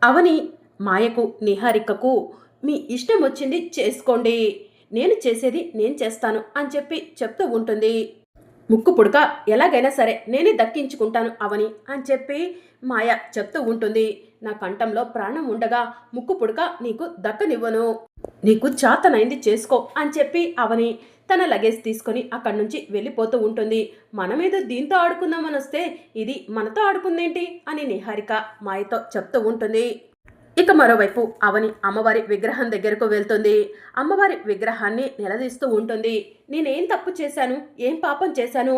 అవని మాయకు నిహారికకు మీ ఇష్టం వచ్చింది చేసుకోండి, నేను చేసేది నేను చేస్తాను అని చెప్పి చెప్తూ ఉంటుంది. ముక్కు పుడక ఎలాగైనా సరే నేనే దక్కించుకుంటాను అవని అని చెప్పి మాయ చెప్తూ ఉంటుంది. నా కంఠంలో ప్రాణం ఉండగా ముక్కు పుడక నీకు దక్కనివ్వను, నీకు చాతనైంది చేసుకో అని చెప్పి అవని తన లగేజ్ తీసుకొని అక్కడి నుంచి వెళ్ళిపోతూ ఉంటుంది. మనమేదో దీంతో ఆడుకుందామని వస్తే ఇది మనతో ఆడుకుందేంటి అని నిహారిక మాయతో చెప్తూ ఉంటుంది. ఇక మరోవైపు అవని అమ్మవారి విగ్రహం దగ్గరకు వెళ్తుంది. అమ్మవారి విగ్రహాన్ని నిలదీస్తూ ఉంటుంది. నేనేం తప్పు చేశాను, ఏం పాపం చేశాను,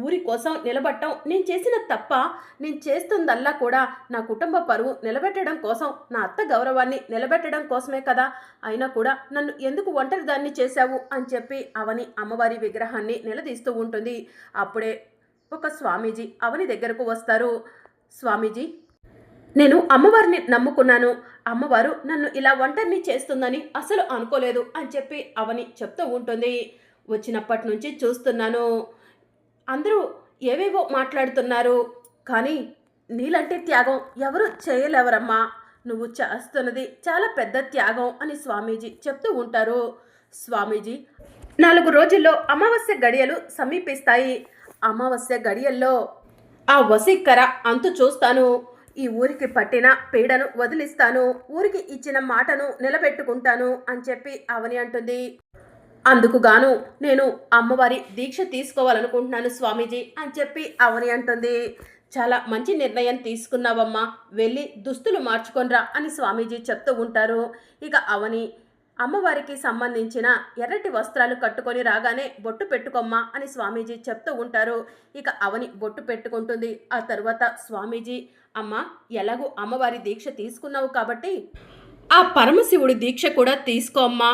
ఊరి కోసం నిలబట్టం నేను చేసిన తప్ప, నేను చేస్తుందల్లా కూడా నా కుటుంబ పరువు నిలబెట్టడం కోసం, నా అత్త గౌరవాన్ని నిలబెట్టడం కోసమే కదా, అయినా కూడా నన్ను ఎందుకు ఒంటరిదాన్ని చేశావు అని చెప్పి అవని అమ్మవారి విగ్రహాన్ని నిలదీస్తూ ఉంటుంది. అప్పుడే ఒక స్వామీజీ అవని దగ్గరకు వస్తారు. స్వామీజీ, నేను అమ్మవారిని నమ్ముకున్నాను, అమ్మవారు నన్ను ఇలా ఒంటరిని చేస్తుందని అసలు అనుకోలేదు అని చెప్పి అవని చెప్తూ ఉంటుంది. వచ్చినప్పటి నుంచి చూస్తున్నాను, అందరూ ఏవేవో మాట్లాడుతున్నారు, కానీ నీలాంటి త్యాగం ఎవరు చేయలేవరమ్మా, నువ్వు చేస్తున్నది చాలా పెద్ద త్యాగం అని స్వామీజీ చెప్తూ ఉంటారు. స్వామీజీ, 4 రోజుల్లో అమావాస్య గడియలు సమీపిస్తాయి, అమావాస్య గడియల్లో ఆ వసీకర అంతు చూస్తాను, ఈ ఊరికి పట్టిన పీడను వదిలిస్తాను, ఊరికి ఇచ్చిన మాటను నిలబెట్టుకుంటాను అని చెప్పి అవని అంటుంది. అందుకుగాను నేను అమ్మవారి దీక్ష తీసుకోవాలనుకుంటున్నాను స్వామీజీ అని చెప్పి అవని అంటుంది. చాలా మంచి నిర్ణయం తీసుకున్నావమ్మా, వెళ్ళి దుస్తులు మార్చుకొనిరా అని స్వామీజీ చెప్తూ ఉంటారు. ఇక అవని అమ్మవారికి సంబంధించిన ఎర్రటి వస్త్రాలు కట్టుకొని రాగానే బొట్టు పెట్టుకోమ్మా అని స్వామీజీ చెప్తూ ఉంటారు. ఇక అవని బొట్టు పెట్టుకుంటుంది. ఆ తరువాత స్వామీజీ, అమ్మ, ఎలాగూ అమ్మవారి దీక్ష తీసుకున్నావు కాబట్టి ఆ పరమశివుడి దీక్ష కూడా తీసుకో అమ్మా,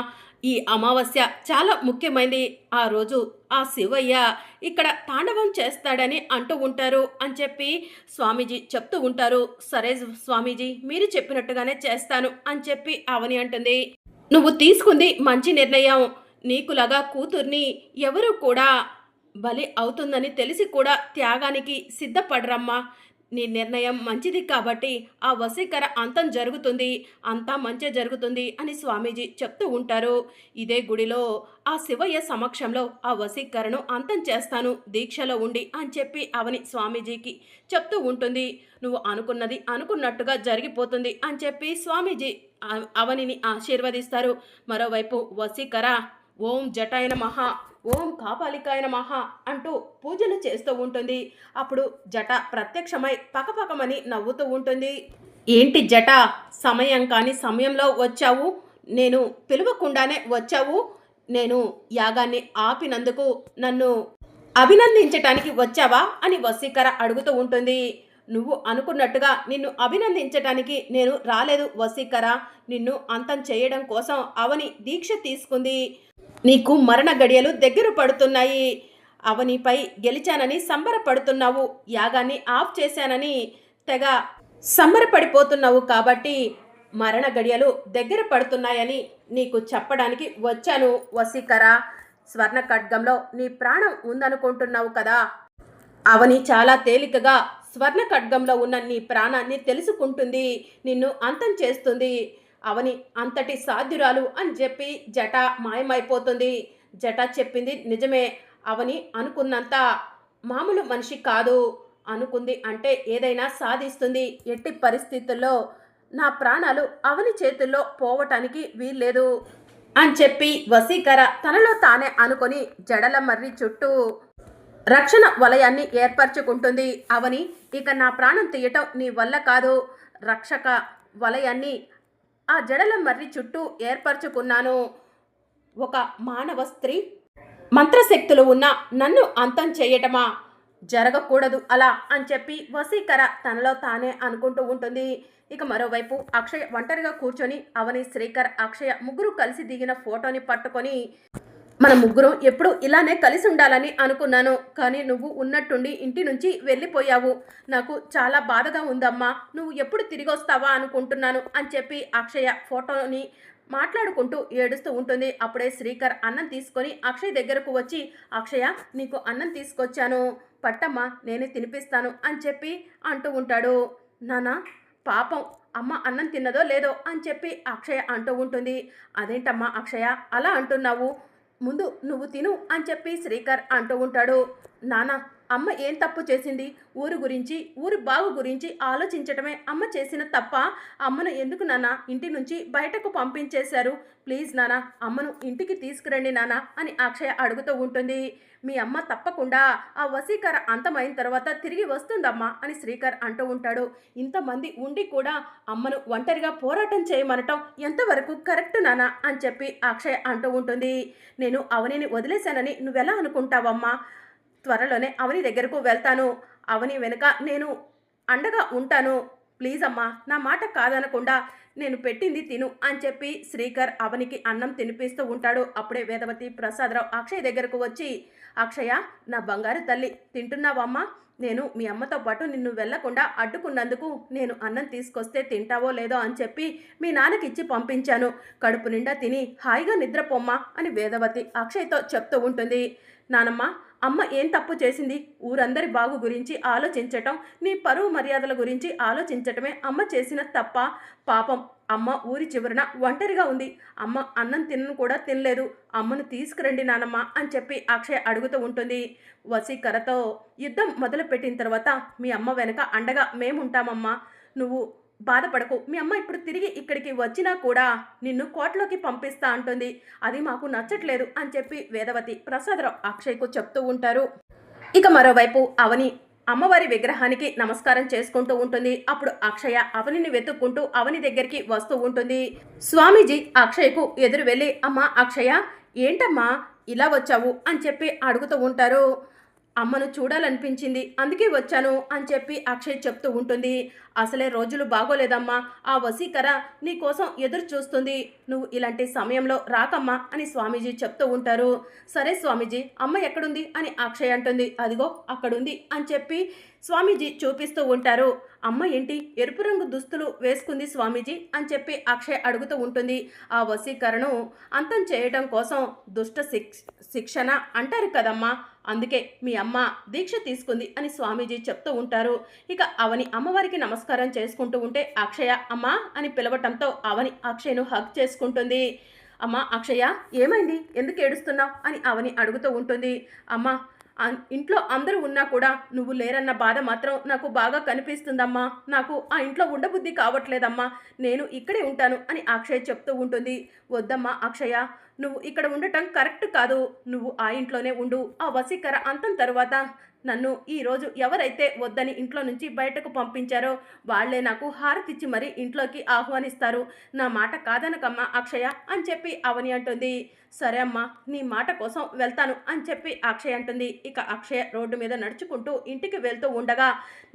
ఈ అమావాస్య చాలా ముఖ్యమైనది, ఆ రోజు ఆ శివయ్య ఇక్కడ తాండవం చేస్తాడని అంటూ ఉంటారు అని చెప్పి స్వామీజీ చెప్తూ ఉంటారు. సరే స్వామీజీ, మీరు చెప్పినట్టుగానే చేస్తాను అని చెప్పి అవని అంటుంది. నువ్వు తీసుకుంది మంచి నిర్ణయం, నీకులాగా కూతుర్ని ఎవరు కూడా బలి అవుతుందని తెలిసి కూడా త్యాగానికి సిద్ధపడరమ్మా, నీ నిర్ణయం మంచిది కాబట్టి ఆ వశీకర అంతం జరుగుతుంది, అంతా మంచి జరుగుతుంది అని స్వామీజీ చెప్తూ ఉంటారు. ఇదే గుడిలో ఆ శివయ్య సమక్షంలో ఆ వశీకరను అంతం చేస్తాను దీక్షలో ఉండి అని చెప్పి అవని స్వామీజీకి చెప్తూ ఉంటుంది. నువ్వు అనుకున్నది అనుకున్నట్టుగా జరిగిపోతుంది అని చెప్పి స్వామీజీ అవనిని ఆశీర్వదిస్తారు. మరోవైపు వశీకర ఓం జటాయ నమః, ఓం కాపాలికాయ నమః అంటూ పూజలు చేస్తూ ఉంటుంది. అప్పుడు జట ప్రత్యక్షమై పకపకమని నవ్వుతూ ఉంటుంది. ఏంటి జట, సమయం కాని సమయంలో వచ్చావు, నేను పిలవకుండానే వచ్చావు, నేను యాగాన్ని ఆపినందుకు నన్ను అభినందించటానికి వచ్చావా అని వశీకర అడుగుతూ ఉంటుంది. నువ్వు అనుకున్నట్టుగా నిన్ను అభినందించటానికి నేను రాలేదు వశీకర, నిన్ను అంతం చేయడం కోసం అవని దీక్ష తీసుకుంది, నీకు మరణ గడియలు దగ్గర పడుతున్నాయి, అవనిపై గెలిచానని సంబరపడుతున్నావు, యాగాన్ని ఆఫ్ చేశానని తెగ సంబరపడిపోతున్నావు కాబట్టి మరణ గడియలు దగ్గర పడుతున్నాయని నీకు చెప్పడానికి వచ్చాను వశీకర. స్వర్ణ ఖడ్గంలో నీ ప్రాణం ఉందనుకుంటున్నావు కదా, అవని చాలా తేలికగా స్వర్ణ ఖడ్గంలో ఉన్న నీ ప్రాణాన్ని తెలుసుకుంటుంది, నిన్ను అంతం చేస్తుంది, అవని అంతటి సాధ్యురాలు అని చెప్పి జట మాయమైపోతుంది. జట చెప్పింది నిజమే, అవని అనుకున్నంత మామూలు మనిషి కాదు, అనుకుంది అంటే ఏదైనా సాధిస్తుంది, ఎట్టి పరిస్థితుల్లో నా ప్రాణాలు అవని చేతుల్లో పోవటానికి వీల్లేదు అని చెప్పి వశీకర తనలో తానే అనుకొని జడల మర్రి చుట్టూ రక్షణ వలయాన్ని ఏర్పరచుకుంటుంది. అవని, ఇక నా ప్రాణం తీయటం నీ వల్ల కాదు, రక్షక వలయాన్ని ఆ జడల మర్రి చుట్టూ ఏర్పరచుకున్నాను, ఒక మానవ స్త్రీ మంత్రశక్తులు ఉన్న నన్ను అంతం చేయటమా, జరగకూడదు అలా అని చెప్పి వశీకర తనలో తానే అనుకుంటూ ఉంటుంది. ఇక మరోవైపు అక్షయ ఒంటరిగా కూర్చొని అవని, శ్రీకర్, అక్షయ ముగ్గురు కలిసి దిగిన ఫోటోని పట్టుకొని, మన ముగ్గురం ఎప్పుడు ఇలానే కలిసి ఉండాలని అనుకున్నాను, కానీ నువ్వు ఉన్నట్టుండి ఇంటి నుంచి వెళ్ళిపోయావు, నాకు చాలా బాధగా ఉందమ్మా, నువ్వు ఎప్పుడు తిరిగి వస్తావా అనుకుంటున్నాను అని చెప్పి అక్షయ ఫోటోని మాట్లాడుకుంటూ ఏడుస్తూ ఉంటుంది. అప్పుడే శ్రీకర్ అన్నం తీసుకొని అక్షయ్ దగ్గరకు వచ్చి, అక్షయ, నీకు అన్నం తీసుకొచ్చాను, పట్టమ్మా, నేనే తినిపిస్తాను అని చెప్పి అంటూ ఉంటాడు. నాన్న, పాపం అమ్మ అన్నం తిన్నదో లేదో అని చెప్పి అక్షయ అంటూ ఉంటుంది. అదేంటమ్మా అక్షయ అలా అంటున్నావు? ముందు నువ్వు తిను అని చెప్పి శ్రీకర్ అంటూ ఉంటాడు. నాన్న, అమ్మ ఏం తప్పు చేసింది? ఊరు గురించి, ఊరి బాగు గురించి ఆలోచించటమే అమ్మ చేసిన తప్ప? అమ్మను ఎందుకు నాన్న ఇంటి నుంచి బయటకు పంపించేశారు? ప్లీజ్ నాన్న, అమ్మను ఇంటికి తీసుకురండి నాన్న అని అక్షయ అడుగుతూ ఉంటుంది. మీ అమ్మ తప్పకుండా ఆ వశీకర అంతమైన తర్వాత తిరిగి వస్తుందమ్మా అని శ్రీకర్ అంటూ ఉంటాడు. ఇంతమంది ఉండి కూడా అమ్మను ఒంటరిగా పోరాటం చేయమనటం ఎంతవరకు కరెక్ట్ నాన్న అని చెప్పి అక్షయ అంటూ ఉంటుంది. నేను అవనిని వదిలేశానని నువ్వెలా అనుకుంటావమ్మా? త్వరలోనే అవని దగ్గరకు వెళ్తాను. అవని వెనుక నేను అండగా ఉంటాను. ప్లీజ్ అమ్మా, నా మాట కాదనకుండా నేను పెట్టింది తిను అని చెప్పి శ్రీకర్ అవనికి అన్నం తినిపిస్తూ ఉంటాడు. అప్పుడే వేదవతి ప్రసాదరావు అక్షయ్ దగ్గరకు వచ్చి, అక్షయ నా బంగారు తల్లి తింటున్నావమ్మా? నేను మీ అమ్మతో పాటు నిన్ను వెళ్లకుండా అడ్డుకున్నందుకు నేను అన్నం తీసుకొస్తే తింటావో లేదో అని చెప్పి మీ నాన్నకిచ్చి పంపించాను. కడుపు నిండా తిని హాయిగా నిద్రపోమ్మా అని వేదవతి అక్షయ్తో చెప్తూ ఉంటుంది. నానమ్మ, అమ్మ ఏం తప్పు చేసింది? ఊరందరి బాగు గురించి ఆలోచించటం, నీ పరువు మర్యాదల గురించి ఆలోచించటమే అమ్మ చేసిన తప్ప? పాపం అమ్మ ఊరి చివరన ఒంటరిగా ఉంది. అమ్మ అన్నం తినను కూడా తినలేదు. అమ్మను తీసుకురండి నానమ్మ అని చెప్పి అక్షయ్ అడుగుతూ ఉంటుంది. వశీకరతో యుద్ధం మొదలుపెట్టిన తర్వాత మీ అమ్మ వెనక అండగా మేముంటామమ్మా. నువ్వు బాధపడకు. మీ అమ్మ ఇప్పుడు తిరిగి ఇక్కడికి వచ్చినా కూడా నిన్ను కోటలోకి పంపిస్తా అంటుంది. అది మాకు నచ్చట్లేదు అని చెప్పి వేదవతి ప్రసాదరావు అక్షయ్కు చెప్తూ ఉంటారు. ఇక మరోవైపు అవని అమ్మవారి విగ్రహానికి నమస్కారం చేసుకుంటూ ఉంటుంది. అప్పుడు అక్షయ అవనిని వెతుక్కుంటూ అవని దగ్గరికి వస్తూ ఉంటుంది. స్వామీజీ అక్షయ్కు ఎదురు వెళ్ళి, అమ్మా అక్షయ, ఏంటమ్మా ఇలా వచ్చావు అని చెప్పి అడుగుతూ ఉంటారు. అమ్మను చూడాలనిపించింది, అందుకే వచ్చాను అని చెప్పి అక్షయ్ చెప్తూ ఉంటుంది. అసలే రోజులు బాగోలేదమ్మా. ఆ వశీకర నీ కోసం ఎదురు చూస్తుంది. నువ్వు ఇలాంటి సమయంలో రాకమ్మా అని స్వామీజీ చెప్తూ ఉంటారు. సరే స్వామీజీ, అమ్మ ఎక్కడుంది అని అక్షయ్ అంటుంది. అదిగో అక్కడుంది అని చెప్పి స్వామీజీ చూపిస్తూ ఉంటారు. అమ్మ ఏంటి ఎరుపు రంగు దుస్తులు వేసుకుంది స్వామీజీ అని చెప్పి అక్షయ్ అడుగుతూ ఉంటుంది. ఆ వశీకరణను అంతం చేయడం కోసం దుష్ట శిక్షణ అంటారు కదమ్మా, అందుకే మీ అమ్మ దీక్ష తీసుకుంది అని స్వామీజీ చెప్తూ ఉంటారు. ఇక అవని అమ్మవారికి నమస్కారం చేసుకుంటూ ఉంటే అక్షయ అమ్మా అని పిలవటంతో అవని అక్షయ్ను హగ్ చేసుకుంటుంది. అమ్మా అక్షయ, ఏమైంది? ఎందుకు ఏడుస్తున్నావు అని అవని అడుగుతూ ఉంటుంది. అమ్మా, ఇంట్లో అందరూ ఉన్నా కూడా నువ్వు లేరన్న బాధ మాత్రం నాకు బాగా కనిపిస్తుందమ్మా. నాకు ఆ ఇంట్లో ఉండబుద్ధి కావట్లేదమ్మా. నేను ఇక్కడే ఉంటాను అని అక్షయ్ చెప్తూ ఉంటుంది. వద్దమ్మా అక్షయ, నువ్వు ఇక్కడ ఉండటం కరెక్ట్ కాదు. నువ్వు ఆ ఇంట్లోనే ఉండు. ఆ వశీకర అంతం తరువాత నన్ను ఈరోజు ఎవరైతే వద్దని ఇంట్లో నుంచి బయటకు పంపించారో వాళ్లే నాకు హారతిచ్చి మరీ ఇంట్లోకి ఆహ్వానిస్తారు. నా మాట కాదనకమ్మా అక్షయ అని చెప్పి అవని అంటుంది. సరే అమ్మా, నీ మాట కోసం వెళ్తాను అని చెప్పి అక్షయ్ అంటుంది. ఇక అక్షయ రోడ్డు మీద నడుచుకుంటూ ఇంటికి వెళ్తూ ఉండగా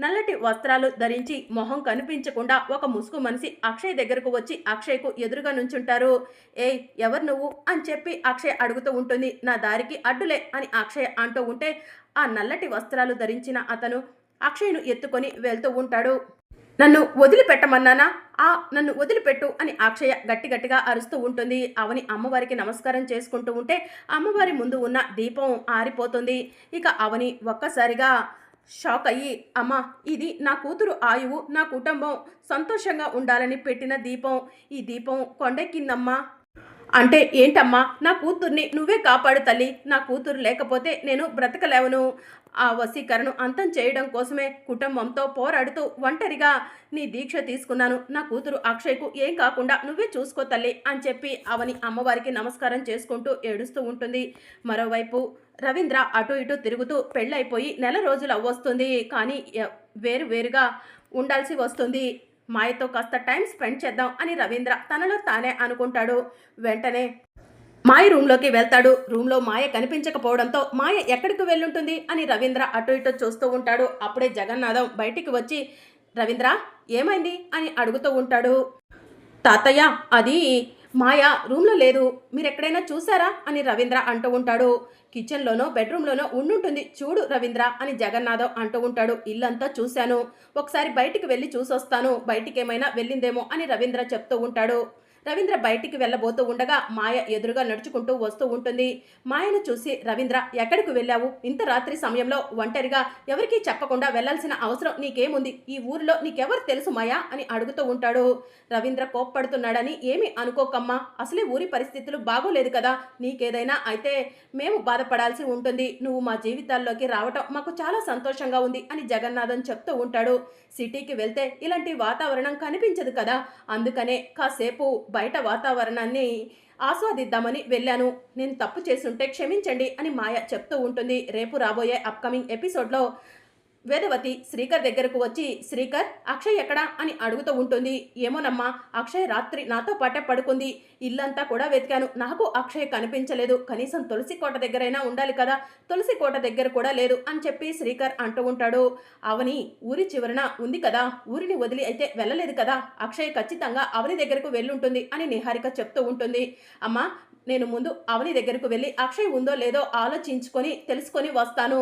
నల్లటి వస్త్రాలు ధరించి మొహం కనిపించకుండా ఒక ముసుగు మనిషి అక్షయ్ దగ్గరకు వచ్చి అక్షయ్కు ఎదురుగా నుంచుంటారు. ఏయ్, ఎవరు నువ్వు అని చెప్పి అక్షయ్ అడుగుతూ ఉంటుంది. నా దారికి అడ్డులే అని అక్షయ్ అంటూ ఉంటే ఆ నల్లటి వస్త్రాలు ధరించిన అతను అక్షయ్ను ఎత్తుకొని వెళ్తూ ఉంటాడు. నన్ను వదిలిపెట్టమన్నానా? నన్ను వదిలిపెట్టు అని అక్షయ గట్టిగా అరుస్తూ ఉంటుంది. అవని అమ్మవారికి నమస్కారం చేసుకుంటూ ఉంటే అమ్మవారి ముందు ఉన్న దీపం ఆరిపోతుంది. ఇక అవని ఒక్కసారిగా షాక్ అయ్యి, అమ్మా, ఇది నా కూతురు ఆయువు, నా కుటుంబం సంతోషంగా ఉండాలని పెట్టిన దీపం. ఈ దీపం కొండెక్కిందమ్మా. అంటే ఏంటమ్మా? నా కూతుర్ని నువ్వే కాపాడు తల్లి. నా కూతురు లేకపోతే నేను బ్రతకలేవను. ఆ వశీకరణను అంతం చేయడం కోసమే కుటుంబంతో పోరాడుతూ ఒంటరిగా నీ దీక్ష తీసుకున్నాను. నా కూతురు అక్షయ్కు ఏం కాకుండా నువ్వే చూసుకో తల్లి అని చెప్పి అవని అమ్మవారికి నమస్కారం చేసుకుంటూ ఏడుస్తూ ఉంటుంది. మరోవైపు రవీంద్ర అటు ఇటు తిరుగుతూ పెళ్ళైపోయి నెల రోజులు అవ్వొస్తుంది. కానీ వేరుగా ఉండాల్సి వస్తుంది. మాయతో కాస్త టైం స్పెండ్ చేద్దాం అని రవీంద్ర తనలో తానే అనుకుంటాడు. వెంటనే మాయ రూమ్లోకి వెళ్తాడు. రూమ్లో మాయ కనిపించకపోవడంతో మాయ ఎక్కడికి వెళ్ళుంటుంది అని రవీంద్ర అటు ఇటు చూస్తూ ఉంటాడు. అప్పుడే జగన్నాథం బయటికి వచ్చి, రవీంద్ర ఏమైంది అని అడుగుతూ ఉంటాడు. తాతయ్య, అది మాయ రూమ్లో లేదు, మీరు ఎక్కడైనా చూసారా అని రవీంద్ర అంటూ ఉంటాడు. కిచెన్లోనో బెడ్రూమ్లోనో ఉండుంటుంది, చూడు రవీంద్ర అని జగన్నాథం అంటూ ఉంటాడు. ఇల్లంతా చూశాను, ఒకసారి బయటికి వెళ్ళి చూసొస్తాను, బయటికి ఏమైనా వెళ్ళిందేమో అని రవీంద్ర చెప్తూ ఉంటాడు. రవీంద్ర బయటికి వెళ్ళబోతూ ఉండగా మాయ ఎదురుగా నడుచుకుంటూ వస్తూ ఉంటుంది. మాయను చూసి రవీంద్ర, ఎక్కడికి వెళ్ళావు? ఇంత రాత్రి సమయంలో ఒంటరిగా ఎవరికీ చెప్పకుండా వెళ్లాల్సిన అవసరం నీకేముంది? ఈ ఊరిలో నీకెవరు తెలుసు మాయా అని అడుగుతూ ఉంటాడు. రవీంద్ర కోప్పడుతున్నాడని ఏమీ అనుకోకమ్మా, అసలే ఊరి పరిస్థితులు బాగోలేదు కదా, నీకేదైనా అయితే మేము బాధపడాల్సి ఉంటుంది. నువ్వు మా జీవితాల్లోకి రావటం మాకు చాలా సంతోషంగా ఉంది అని జగన్నాథం చెప్తూ ఉంటాడు. సిటీకి వెళ్తే ఇలాంటి వాతావరణం కనిపించదు కదా, అందుకనే కాసేపు బయట వాతావరణాన్ని ఆస్వాదిద్దామని వెళ్ళాను. నేను తప్పు చేసుంటే క్షమించండి అని మాయ చెప్తూ ఉంటుంది. రేపు రాబోయే అప్కమింగ్ ఎపిసోడ్లో వేదవతి శ్రీకర్ దగ్గరకు వచ్చి, శ్రీకర్, అక్షయ్ ఎక్కడా అని అడుగుతూ ఉంటుంది. ఏమోనమ్మా, అక్షయ్ రాత్రి నాతో పాటే పడుకుంది. ఇల్లంతా కూడా వెతికాను, నాకు అక్షయ్ కనిపించలేదు. కనీసం తులసి కోట దగ్గరైనా ఉండాలి కదా, తులసి కోట దగ్గర కూడా లేదు అని చెప్పి శ్రీకర్ అంటూ ఉంటాడు. అవని ఊరి చివరన ఉంది కదా, ఊరిని వదిలి అయితే వెళ్ళలేదు కదా, అక్షయ్ ఖచ్చితంగా అవని దగ్గరకు వెళ్ళుంటుంది అని నిహారిక చెప్తూ ఉంటుంది. అమ్మా, నేను ముందు అవని దగ్గరకు వెళ్ళి అక్షయ్ ఉందో లేదో ఆలోచించుకొని తెలుసుకొని వస్తాను,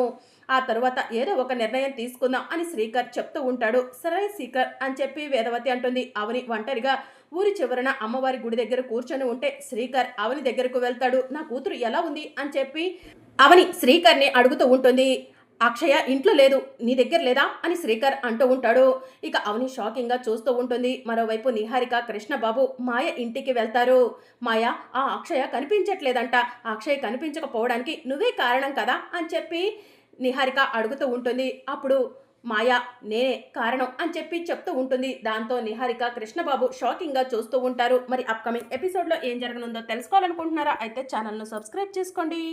ఆ తరువాత ఏదో ఒక నిర్ణయం తీసుకుందాం అని శ్రీకర్ చెప్తూ ఉంటాడు. సరే శ్రీకర్ అని చెప్పి వేదవతి అంటుంది. అవని ఒంటరిగా ఊరి చివరన అమ్మవారి గుడి దగ్గర కూర్చొని ఉంటే శ్రీకర్ అవని దగ్గరకు వెళ్తాడు. నా కూతురు ఎలా ఉంది అని చెప్పి అవని శ్రీకర్ని అడుగుతూ ఉంటుంది. అక్షయ ఇంట్లో లేదు, నీ దగ్గర లేదా అని శ్రీకర్ అంటూ ఉంటాడు. ఇక అవని షాకింగ్గా చూస్తూ ఉంటుంది. మరోవైపు నిహారిక, కృష్ణబాబు మాయ ఇంటికి వెళ్తారు. మాయ, ఆ అక్షయ కనిపించట్లేదంట, అక్షయ్ కనిపించకపోవడానికి నువ్వే కారణం కదా అని చెప్పి నిహారిక అడుగుతూ ఉంటుంది. అప్పుడు మాయా, నేనే కారణం అని చెప్పి చెప్తూ ఉంటుంది. దాంతో నిహారిక, కృష్ణబాబు షాకింగ్గా చూస్తూ ఉంటారు. మరి అప్కమింగ్ ఎపిసోడ్లో ఏం జరగనుందో తెలుసుకోవాలనుకుంటున్నారా? అయితే ఛానల్ను సబ్స్క్రైబ్ చేసుకోండి.